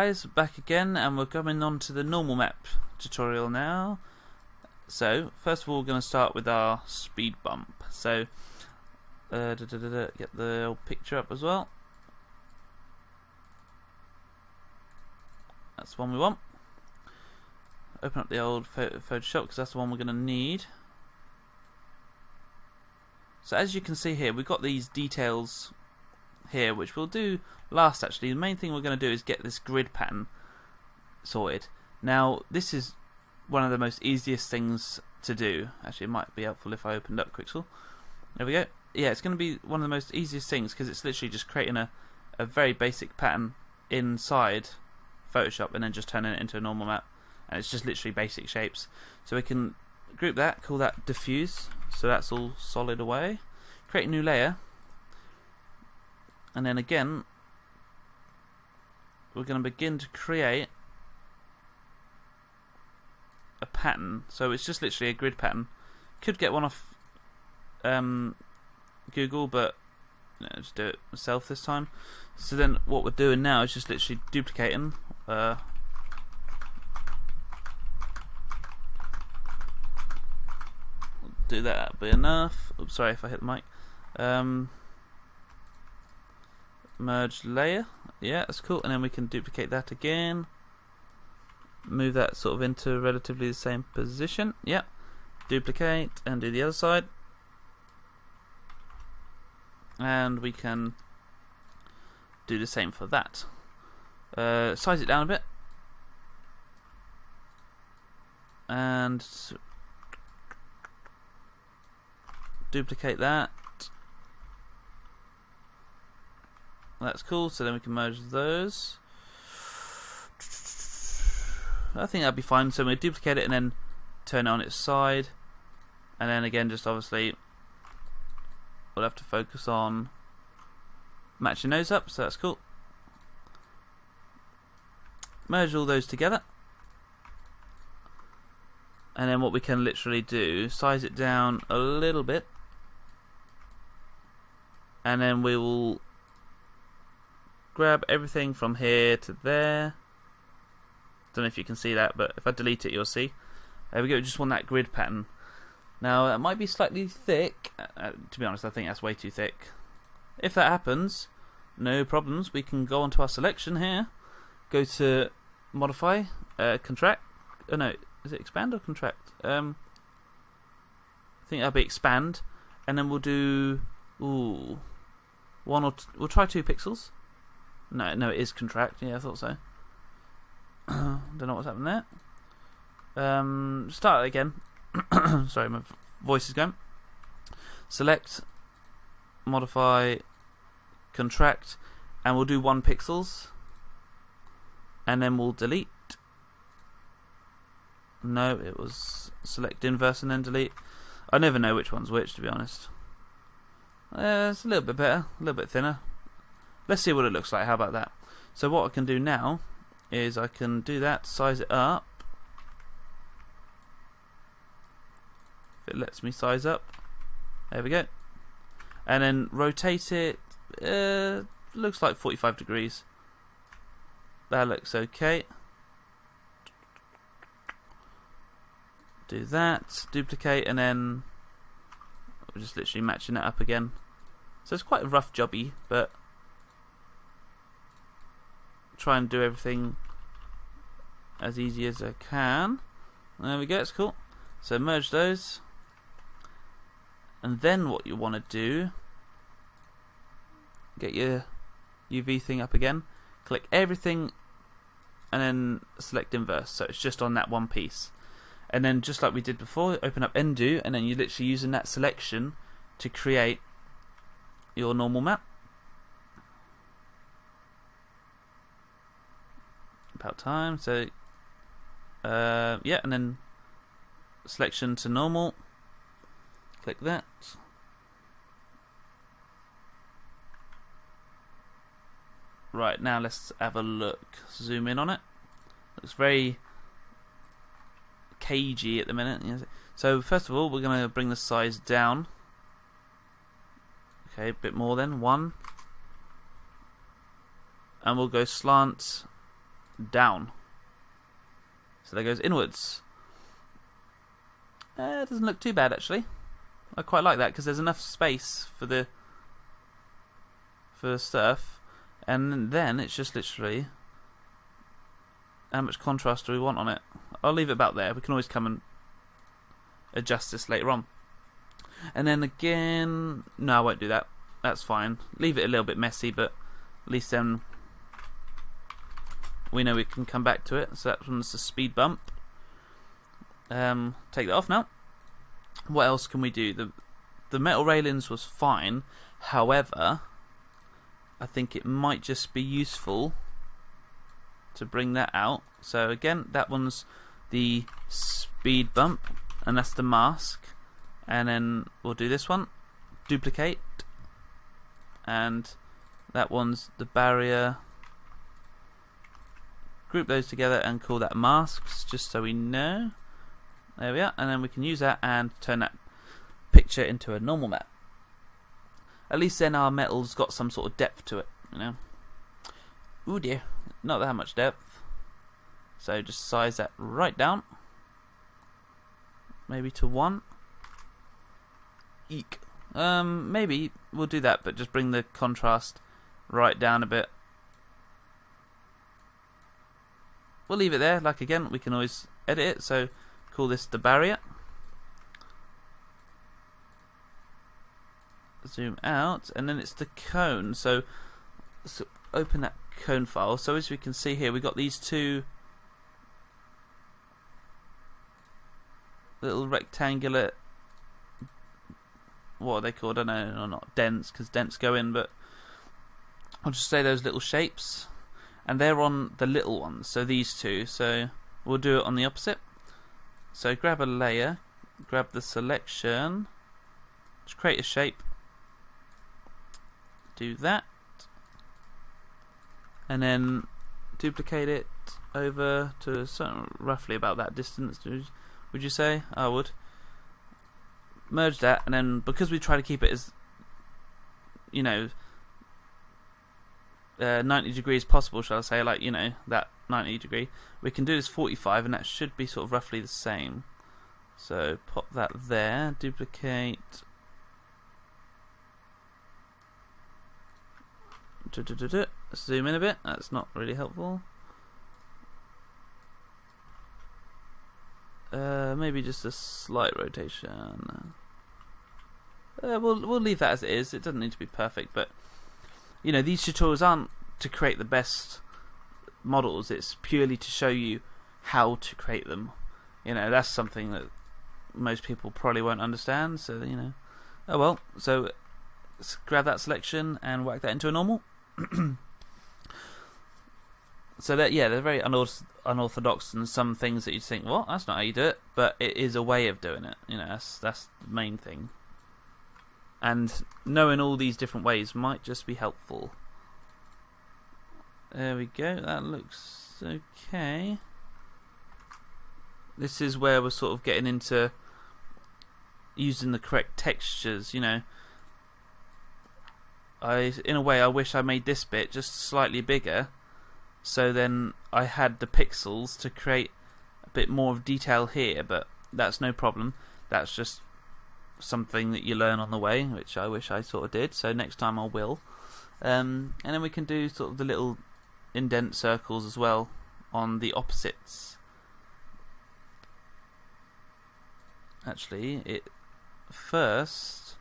guys, back again, and we're coming on to the normal map tutorial now. So first of all, we're going to start with our speed bump. So get the old picture up as well. That's the one we want. Open up the old Photoshop because that's the one we're going to need. So as you can see here, we've got these details here, which we'll do last. Actually, the main thing we're going to do is get this grid pattern sorted. Now, this is one of the most easiest things to do. Actually, it might be helpful if I opened up Quixel. There we go. Yeah, it's going to be one of the most easiest things because it's literally just creating a very basic pattern inside Photoshop and then just turning it into a normal map. And it's just literally basic shapes. So we can group that, call that diffuse. So that's all solid away. Create a new layer. And then again, we're going to begin to create a pattern. So it's just literally a grid pattern. Could get one off Google, but just do it myself this time. So then what we're doing now is just literally duplicating. Do that'll be enough. Oops, sorry if I hit the mic. Merge layer. Yeah, that's cool. And then we can duplicate that again. Move that sort of into relatively the same position. Yeah. Duplicate and do the other side. And we can do the same for that. Size it down a bit. And duplicate that. That's cool, so then we can merge those. I think that'd be fine. So we duplicate it and then turn it on its side. And then again, just obviously we'll have to focus on matching those up, so that's cool. Merge all those together. And then what we can literally do, size it down a little bit. And then we will grab everything from here to there. Don't know if you can see that, but if I delete it, you'll see. There we go. We just want that grid pattern. Now, it might be slightly thick. To be honest, I think that's way too thick. If that happens, no problems. We can go onto our selection here. Go to modify, contract. Oh no, is it expand or contract? I think that'll be expand, and then we'll do we'll try 2 pixels. No, it is contract. Yeah, I thought so. Don't know what's happened there. Start it again. Sorry, my voice is going. Select, modify, contract, and we'll do 1 pixels. And then we'll delete. No, it was select inverse and then delete. I never know which one's which, to be honest. It's a little bit better, a little bit thinner. Let's see what it looks like. How about that? So what I can do now is I can do that, size it up. If it lets me size up. There we go. And then rotate it. Looks like 45 degrees. That looks okay. Do that, duplicate, and then we're just literally matching it up again. So it's quite a rough jobby, but try and do everything as easy as I can. There we go, it's cool. So merge those. And then what you want to do, get your UV thing up again, click everything, and then select inverse. So it's just on that one piece. And then just like we did before, open up Undo, and then you're literally using that selection to create your normal map. About time. So yeah, and then selection to normal. Click that. Right, now let's have a look. Zoom in on it. Looks very cagey at the minute. So first of all, we're going to bring the size down. Okay, a bit more then. 1. And we'll go slant down. So that goes inwards. It doesn't look too bad actually. I quite like that because there's enough space for the stuff, and then it's just literally how much contrast do we want on it. I'll leave it about there. We can always come and adjust this later on. And then again, no, I won't do that. That's fine. Leave it a little bit messy, but at least then we know we can come back to it. So that one's a speed bump. Take that off now. What else can we do? The metal railings was fine. However, I think it might just be useful to bring that out. So again, that one's the speed bump, and that's the mask. And then we'll do this one, duplicate, and that one's the barrier. Group those together and call that masks, just so we know. There we are, and then we can use that and turn that picture into a normal map. At least then our metal's got some sort of depth to it, you know. Ooh dear, not that much depth. So just size that right down. Maybe to 1. Eek. Maybe we'll do that, but just bring the contrast right down a bit. We'll leave it there. Like again, we can always edit it. So call this the barrier. Zoom out, and then it's the cone. So open that cone file. So as we can see here, we got these two little rectangular, what are they called? I don't know, not dents, because dents go in, but I'll just say those little shapes, and they're on the little ones, so these two. So we'll do it on the opposite. So grab a layer, grab the selection, just create a shape, do that, and then duplicate it over to roughly about that distance. Would you say? I would. Merge that, and then because we try to keep it as, you know, 90 degrees possible, shall I say, like, you know, that 90 degree, we can do this 45, and that should be sort of roughly the same. So pop that there, duplicate, zoom in a bit. That's not really helpful. Maybe just a slight rotation. We'll leave that as it is. It doesn't need to be perfect, but you know, these tutorials aren't to create the best models. It's purely to show you how to create them. You know, that's something that most people probably won't understand. So you know, oh well. So let's grab that selection and whack that into a normal. So that, yeah, they're very unorthodox, and some things that you'd think, well, that's not how you do it, but it is a way of doing it. You know, that's the main thing. And knowing all these different ways might just be helpful. There we go. That looks okay. This is where we're sort of getting into using the correct textures. You know, in a way, I wish I made this bit just slightly bigger, so then I had the pixels to create a bit more of detail here, but that's no problem. That's just something that you learn on the way, which I wish I sort of did, so next time I will. And then we can do sort of the little indent circles as well on the opposites. Actually, it first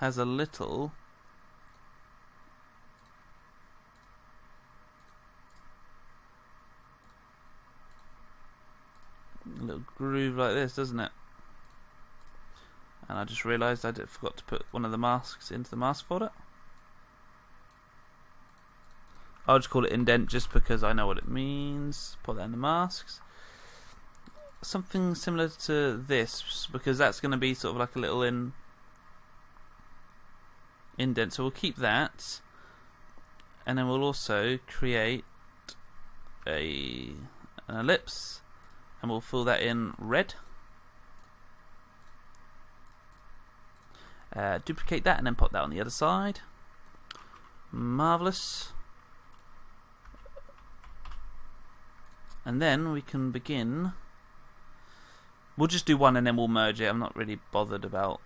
has a little groove like this, doesn't it? And I just realised I forgot to put one of the masks into the mask folder. I'll just call it indent just because I know what it means. Put that in the masks. Something similar to this, because that's going to be sort of like a little indent. So we'll keep that, and then we'll also create an ellipse, and we'll fill that in red. Duplicate that and then pop that on the other side. Marvellous. And then we can begin. We'll just do one and then we'll merge it. I'm not really bothered about,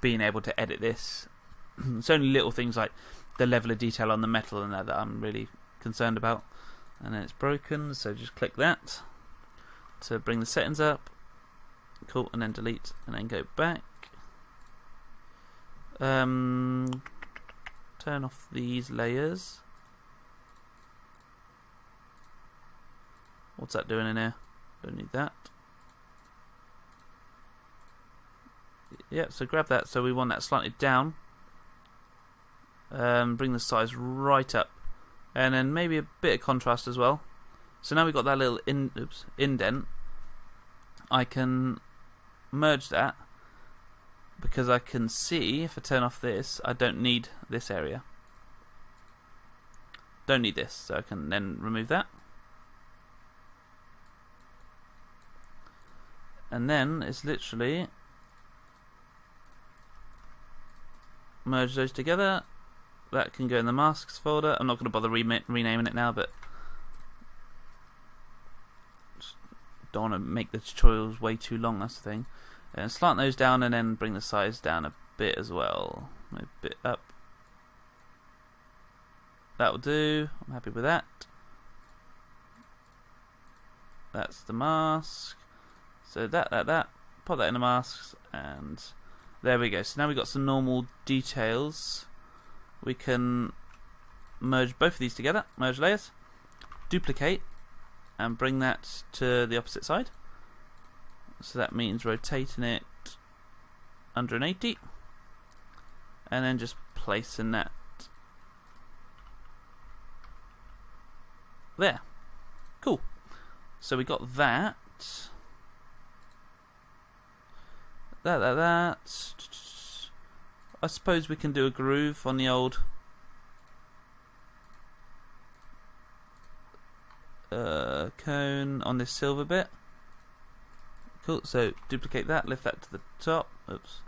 being able to edit this. It's only little things like the level of detail on the metal and that I'm really concerned about. And then it's broken, so just click that to bring the settings up. Cool, and then delete, and then go back. Turn off these layers. What's that doing in here? Don't need that. Yeah, so grab that. So we want that slightly down. Bring the size right up. And then maybe a bit of contrast as well. So now we've got that little indent. I can merge that because I can see, if I turn off this, I don't need this area. Don't need this, so I can then remove that. And then it's literally merge those together. That can go in the masks folder. I'm not going to bother renaming it now, but just don't want to make the tutorials way too long, that's the thing. And slant those down and then bring the size down a bit as well. A bit up. That'll do. I'm happy with that. That's the mask. So that. Put that in the masks, and there we go. So now we've got some normal details. We can merge both of these together, merge layers, duplicate, and bring that to the opposite side. So that means rotating it 180, and then just placing that there. Cool. So we got that. That. I suppose we can do a groove on the old cone on this silver bit. Cool, so duplicate that, lift that to the top. Oops.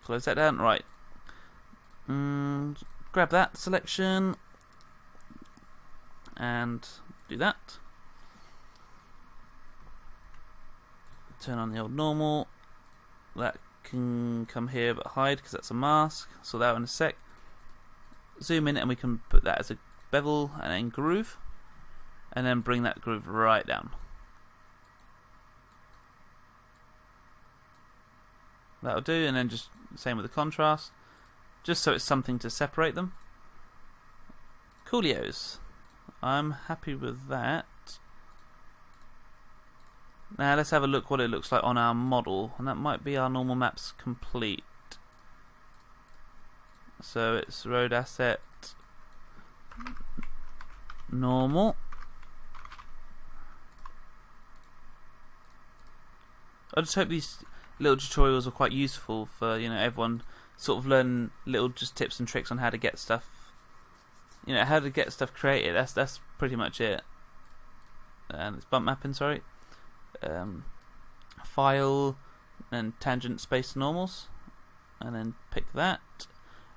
Close that down, right. Grab that selection and do that. Turn on the old normal. That can come here but hide because that's a mask. Sort that out in a sec. Zoom in and we can put that as a bevel and then groove. And then bring that groove right down. That'll do, and then just same with the contrast. Just so it's something to separate them. Coolios. I'm happy with that. Now let's have a look what it looks like on our model, and that might be our normal maps complete. So it's road asset normal. I just hope these little tutorials are quite useful for everyone, sort of learn little just tips and tricks on how to get stuff, how to get stuff created. That's pretty much it. And it's bump mapping, sorry. File and tangent space normals, and then pick that,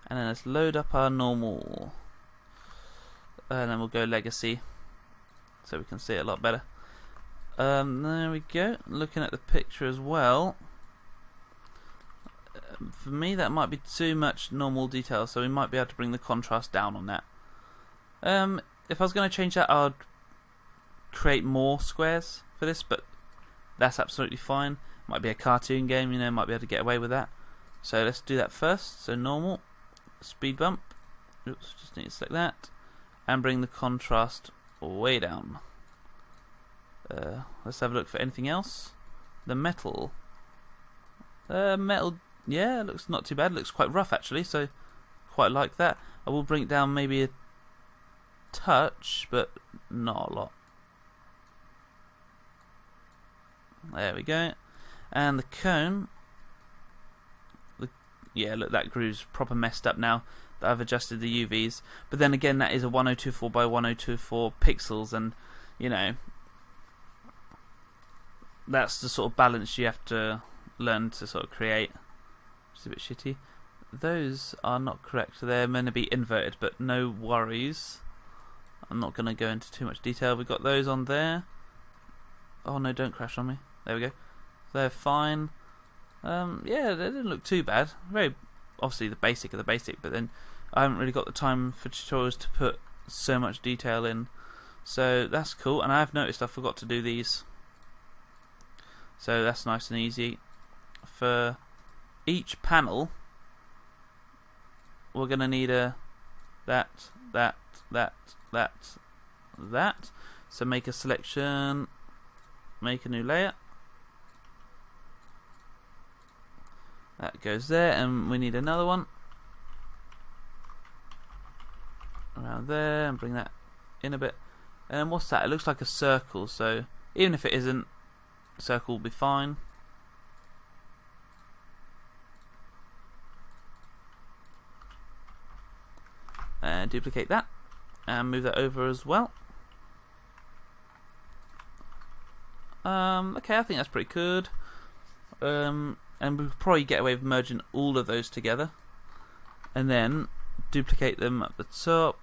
and then let's load up our normal, and then we'll go legacy so we can see it a lot better. There we go. Looking at the picture as well, for me that might be too much normal detail, so we might be able to bring the contrast down on that. If I was going to change that, I'd create more squares for this, but that's absolutely fine. Might be a cartoon game, might be able to get away with that. So let's do that first. So normal, speed bump. Oops, just need to select that, and bring the contrast way down. Let's have a look for anything else. The metal. Metal, yeah, looks not too bad. Looks quite rough actually, so quite like that. I will bring it down maybe a touch, but not a lot. There we go. And the cone. Yeah, look, that groove's proper messed up now that I've adjusted the UVs. But then again, that is a 1024 by 1024 pixels, and that's the sort of balance you have to learn to sort of create. Which is a bit shitty. those are not correct. They're meant to be inverted, but no worries. I'm not going to go into too much detail. We've got those on there. Oh no, don't crash on me. There we go. They're fine. Yeah, they didn't look too bad. Very obviously the basic of the basic, but then I haven't really got the time for tutorials to put so much detail in. So that's cool, and I've noticed I forgot to do these. So that's nice and easy. For each panel, we're going to need a that. So make a selection, make a new layer. That goes there, and we need another one around there, and bring that in a bit. And what's that? It looks like a circle, so even if it isn't, circle will be fine. And duplicate that and move that over as well. Okay, I think that's pretty good. And we'll probably get away with merging all of those together, and then duplicate them at the top,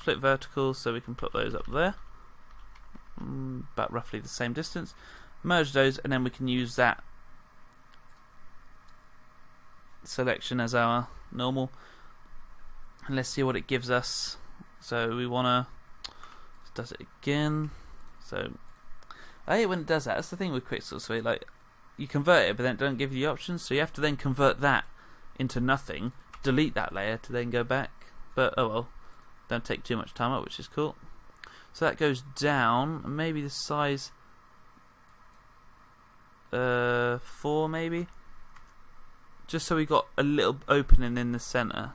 flip vertical so we can put those up there, about roughly the same distance. Merge those, and then we can use that selection as our normal. And let's see what it gives us. So we wanna does it again. So I hate when it does that. That's the thing with Quixel Suite. Like, you convert it, but then it don't give you the options. So you have to then convert that into nothing, delete that layer to then go back. But oh well, don't take too much time up, which is cool. So that goes down. Maybe the size 4, maybe. Just so we got a little opening in the center.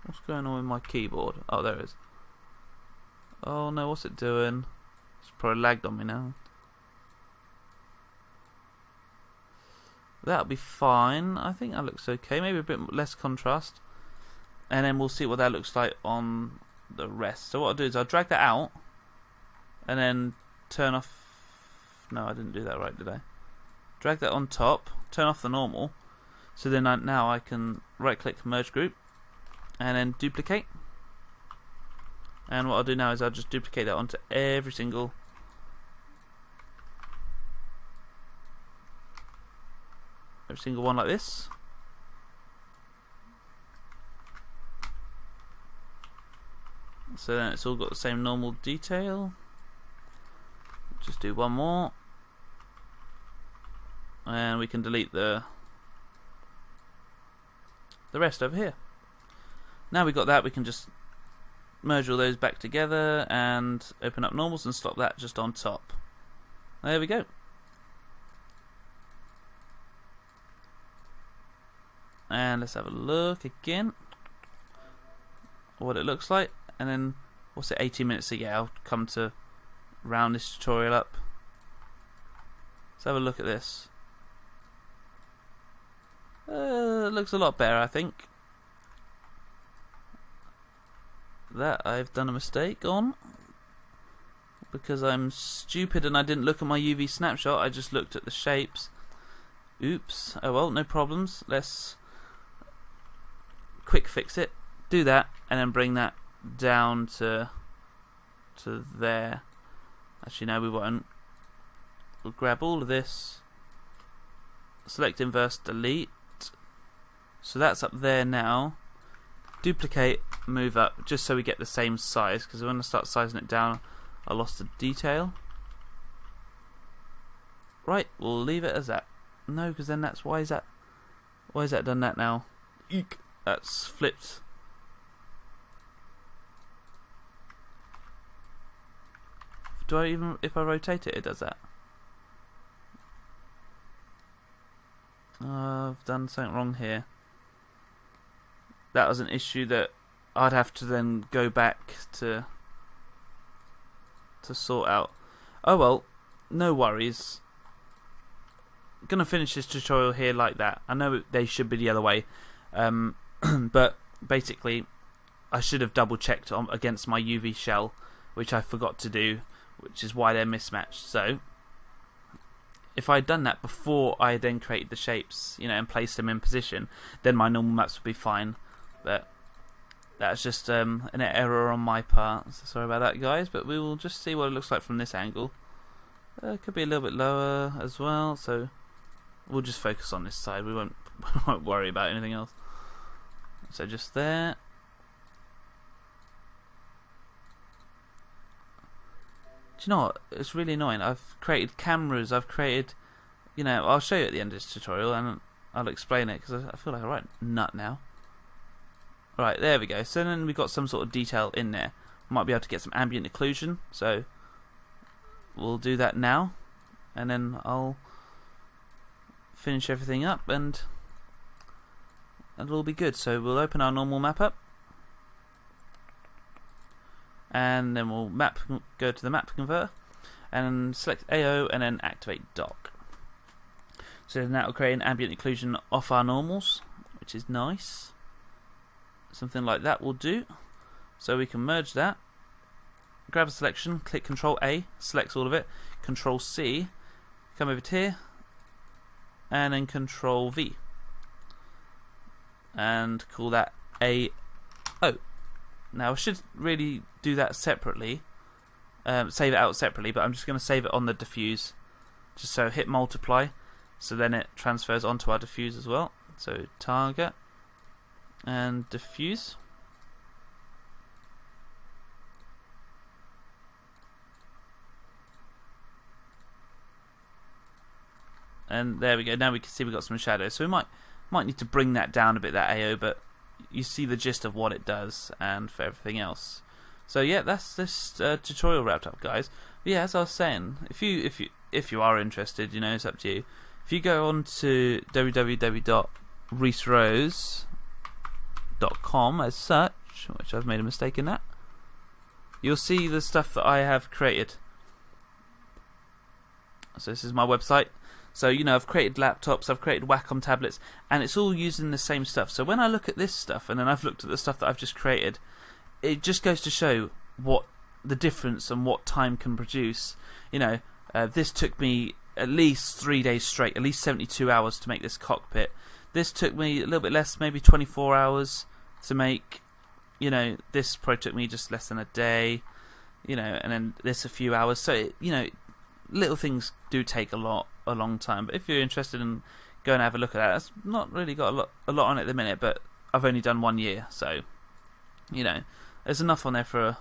What's going on with my keyboard? Oh, there it is. Oh no, what's it doing? It's probably lagged on me now. That'll be fine. I think that looks okay. Maybe a bit less contrast. And then we'll see what that looks like on the rest. So what I'll do is I'll drag that out and then turn off... No, I didn't do that right, did I? Drag that on top, turn off the normal. So then now I can right click merge group and then duplicate. And what I'll do now is I'll just duplicate that onto every single one like this. So then it's all got the same normal detail. Just do one more, and we can delete the rest over here. Now we've got that, we can just merge all those back together and open up normals and stop that just on top. There we go. And let's have a look again what it looks like. And then what's it, 18 minutes ago? I'll come to round this tutorial up. Let's have a look at this. It looks a lot better, I think. That I've done a mistake on because I'm stupid and I didn't look at my UV snapshot. I just looked at the shapes. Oops. Oh well, no problems. Let's quick fix it. Do that and then bring that down to there. Actually no, we won't. We'll grab all of this, select inverse, delete. So that's up there now. Duplicate, move up, just so we get the same size, because when I start sizing it down I lost the detail. Right, we'll leave it as that. No, because then that's why is that done that now? Eek. That's flipped. Do I even, if I rotate it, it does that? I've done something wrong here. That was an issue that I'd have to then go back to sort out. Oh well, no worries. Gonna finish this tutorial here like that. I know they should be the other way, but basically I should have double checked against my UV shell, which I forgot to do, which is why they're mismatched. So if I'd done that before I then created the shapes, you know, and placed them in position, then my normal maps would be fine. But that's just an error on my part. So sorry about that, guys. But we will just see what it looks like from this angle. It could be a little bit lower as well. So we'll just focus on this side. We won't worry about anything else. So just there. Do you know what? It's really annoying. I've created cameras. I've created, you know, I'll show you at the end of this tutorial and I'll explain it because I feel like a right nut now. Right, there we go. So then we've got some sort of detail in there. Might be able to get some ambient occlusion. So we'll do that now, and then I'll finish everything up and it'll all be good. So we'll open our normal map up, and then we'll go to the map converter and select AO and then activate dock. So then that will create an ambient occlusion off our normals, which is nice. Something like that will do. So we can merge that, grab a selection, click Control A, selects all of it, Control C, come over to here, and then Control V, and call that AO. Now I should really do that separately, save it out separately, but I'm just going to save it on the diffuse, just so hit multiply, so then it transfers onto our diffuse as well. So target and diffuse. And there we go. Now we can see we've got some shadows. So we might need to bring that down a bit, that AO, but you see the gist of what it does and for everything else. So yeah, that's this tutorial wrapped up, guys. But yeah, as I was saying, if you are interested, you know, it's up to you. If you go on to www.reeserose.com as such, which I've made a mistake in that, you'll see the stuff that I have created. So this is my website. So, you know, I've created laptops, I've created Wacom tablets, and it's all using the same stuff. So when I look at this stuff, and then I've looked at the stuff that I've just created, it just goes to show what the difference and what time can produce. You know, this took me at least 3 days straight, at least 72 hours to make this cockpit. This took me a little bit less, maybe 24 hours to make. You know, this probably took me just less than a day. You know, and then this a few hours. So, you know, little things do take a long time. But if you're interested in going to have a look at that, it's not really got a lot on it at the minute, but I've only done 1 year, so you know, there's enough on there for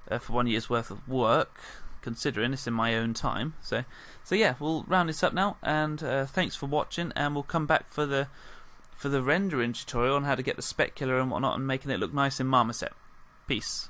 1 year's worth of work, considering it's in my own time. So yeah, we'll round this up now, and thanks for watching, and we'll come back for the rendering tutorial on how to get the specular and whatnot and making it look nice in Marmoset. Peace.